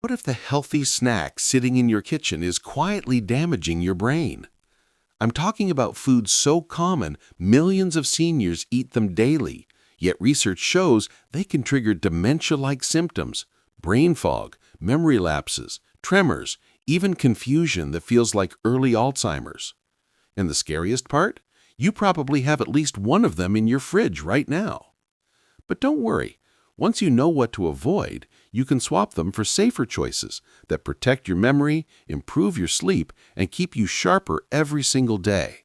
What if the healthy snack sitting in your kitchen is quietly damaging your brain? I'm talking about foods so common millions of seniors eat them daily, yet research shows they can trigger dementia-like symptoms, brain fog, memory lapses, tremors, even confusion that feels like early Alzheimer's. And the scariest part? You probably have at least one of them in your fridge right now. But don't worry. Once you know what to avoid, you can swap them for safer choices that protect your memory, improve your sleep, and keep you sharper every single day.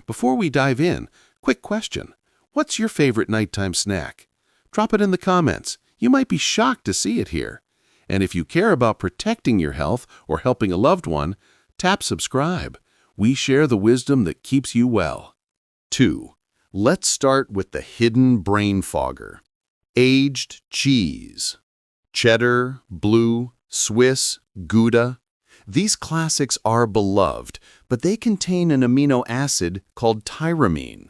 Before we dive in, quick question. What's your favorite nighttime snack? Drop it in the comments. You might be shocked to see it here. And if you care about protecting your health or helping a loved one, tap subscribe. We share the wisdom that keeps you well. 2. Let's start with the hidden brain fogger. Aged cheese. Cheddar, Blue, Swiss, Gouda. These classics are beloved, but they contain an amino acid called tyramine.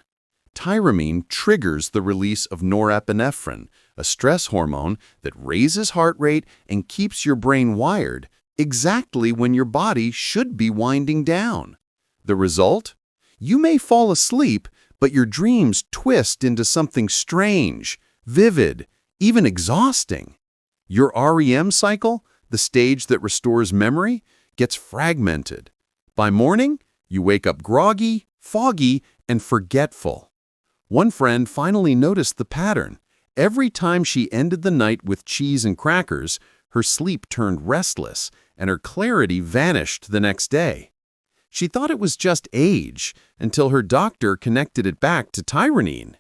Tyramine triggers the release of norepinephrine, a stress hormone that raises heart rate and keeps your brain wired exactly when your body should be winding down. The result? You may fall asleep, but your dreams twist into something strange, vivid, even exhausting. Your REM cycle, the stage that restores memory, gets fragmented. By morning, you wake up groggy, foggy, and forgetful. One friend finally noticed the pattern. Every time she ended the night with cheese and crackers, her sleep turned restless, and her clarity vanished the next day. She thought it was just age, until her doctor connected it back to tyramine.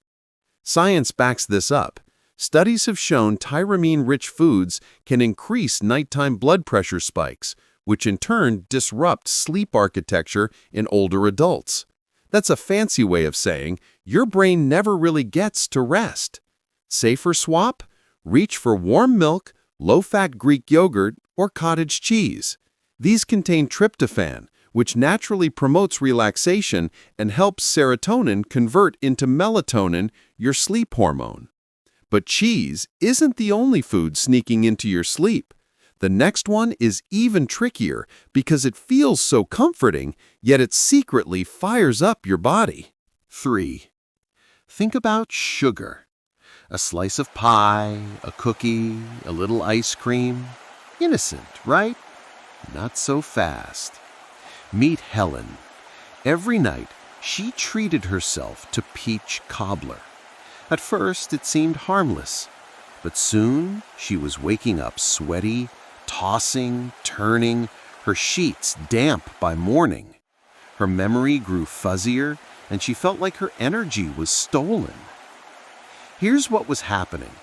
Science backs this up. Studies have shown tyramine-rich foods can increase nighttime blood pressure spikes, which in turn disrupt sleep architecture in older adults. That's a fancy way of saying your brain never really gets to rest. Safer swap? Reach for warm milk, low-fat Greek yogurt, or cottage cheese. These contain tryptophan, which naturally promotes relaxation and helps serotonin convert into melatonin, your sleep hormone. But cheese isn't the only food sneaking into your sleep. The next one is even trickier because it feels so comforting, yet it secretly fires up your body. 3. Think about sugar. A slice of pie, a cookie, a little ice cream. Innocent, right? Not so fast. Meet Helen. Every night, she treated herself to peach cobbler. At first, it seemed harmless, but soon she was waking up sweaty, tossing, turning, her sheets damp by morning. Her memory grew fuzzier, and she felt like her energy was stolen. Here's what was happening.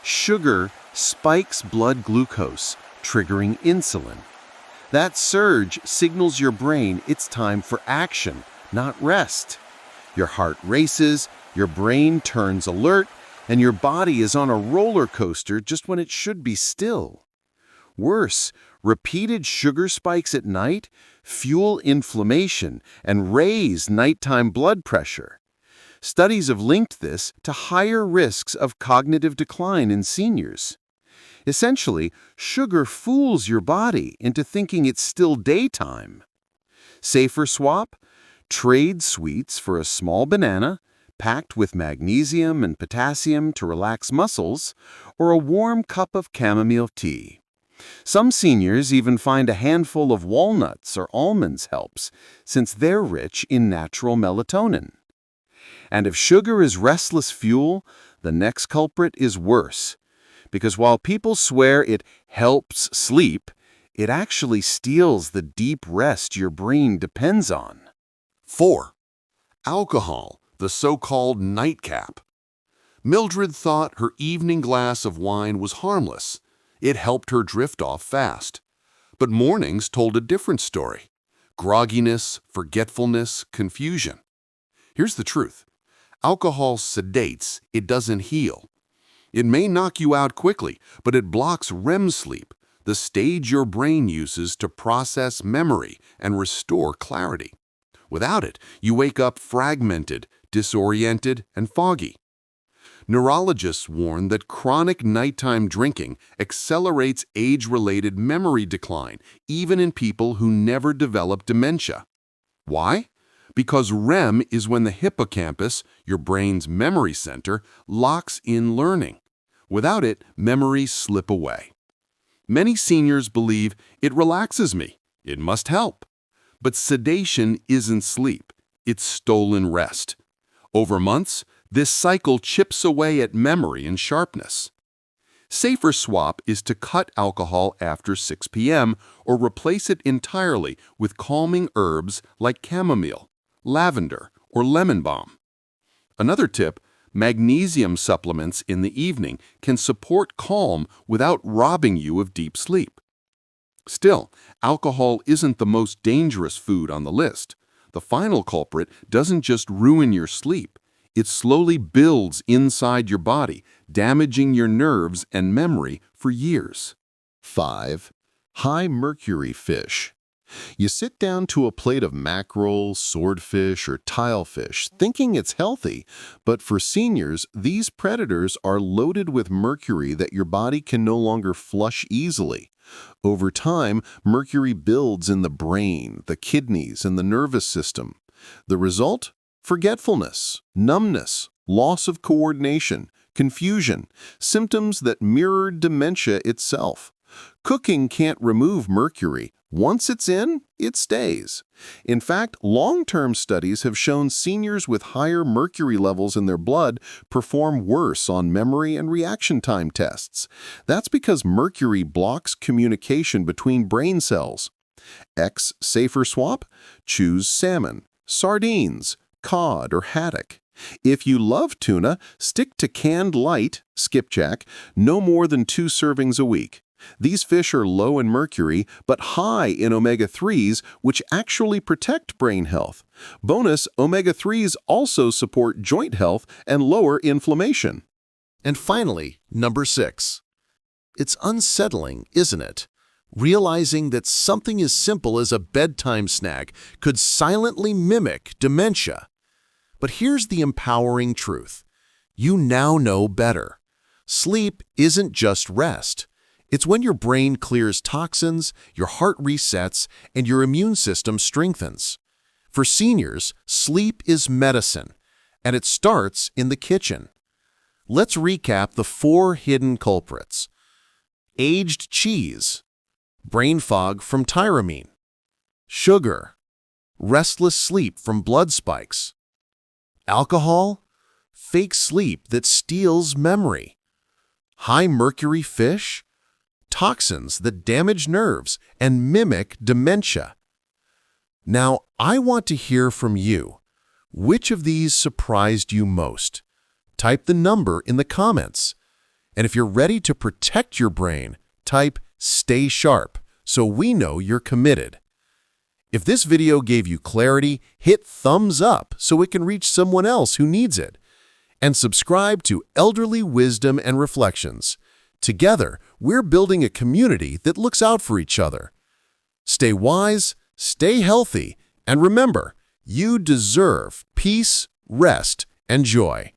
Sugar spikes blood glucose, triggering insulin. That surge signals your brain it's time for action, not rest. Your heart races, your brain turns alert, and your body is on a roller coaster just when it should be still. Worse, repeated sugar spikes at night fuel inflammation and raise nighttime blood pressure. Studies have linked this to higher risks of cognitive decline in seniors. Essentially, sugar fools your body into thinking it's still daytime. Safer swap? Trade sweets for a small banana, packed with magnesium and potassium to relax muscles, or a warm cup of chamomile tea. Some seniors even find a handful of walnuts or almonds helps, since they're rich in natural melatonin. And if sugar is restless fuel, the next culprit is worse. Because while people swear it helps sleep, it actually steals the deep rest your brain depends on. 4. Alcohol, the so-called nightcap. Mildred thought her evening glass of wine was harmless. It helped her drift off fast. But mornings told a different story. Grogginess, forgetfulness, confusion. Here's the truth. Alcohol sedates, it doesn't heal. It may knock you out quickly, but it blocks REM sleep, the stage your brain uses to process memory and restore clarity. Without it, you wake up fragmented, disoriented, and foggy. Neurologists warn that chronic nighttime drinking accelerates age-related memory decline, even in people who never develop dementia. Why? Because REM is when the hippocampus, your brain's memory center, locks in learning. Without it, memories slip away. Many seniors believe it relaxes me. It must help. But sedation isn't sleep. It's stolen rest. Over months, this cycle chips away at memory and sharpness. Safer swap is to cut alcohol after 6 p.m. or replace it entirely with calming herbs like chamomile, lavender, or lemon balm. Another tip, magnesium supplements in the evening can support calm without robbing you of deep sleep. Still, alcohol isn't the most dangerous food on the list. The final culprit doesn't just ruin your sleep. It slowly builds inside your body, damaging your nerves and memory for years. 5. High-mercury fish. You sit down to a plate of mackerel, swordfish, or tilefish, thinking it's healthy, but for seniors, these predators are loaded with mercury that your body can no longer flush easily. Over time, mercury builds in the brain, the kidneys, and the nervous system. The result? Forgetfulness, numbness, loss of coordination, confusion, symptoms that mirror dementia itself. Cooking can't remove mercury. Once it's in, it stays. In fact, long-term studies have shown seniors with higher mercury levels in their blood perform worse on memory and reaction time tests. That's because mercury blocks communication between brain cells. Safer swap? Choose salmon, sardines, cod, or haddock. If you love tuna, stick to canned light, skipjack, no more than 2 servings a week. These fish are low in mercury, but high in omega-3s, which actually protect brain health. Bonus, omega-3s also support joint health and lower inflammation. And finally, number 6. It's unsettling, isn't it? Realizing that something as simple as a bedtime snack could silently mimic dementia. But here's the empowering truth. You now know better. Sleep isn't just rest. It's when your brain clears toxins, your heart resets, and your immune system strengthens. For seniors, sleep is medicine, and it starts in the kitchen. Let's recap the 4 hidden culprits. Aged cheese, brain fog from tyramine, sugar, restless sleep from blood spikes, alcohol, fake sleep that steals memory, high mercury fish, toxins that damage nerves and mimic dementia. Now, I want to hear from you. Which of these surprised you most? Type the number in the comments. And if you're ready to protect your brain, type "Stay sharp" so we know you're committed. If this video gave you clarity, hit thumbs up so it can reach someone else who needs it. And subscribe to Elderly Wisdom and Reflections. Together, we're building a community that looks out for each other. Stay wise, stay healthy, and remember, you deserve peace, rest, and joy.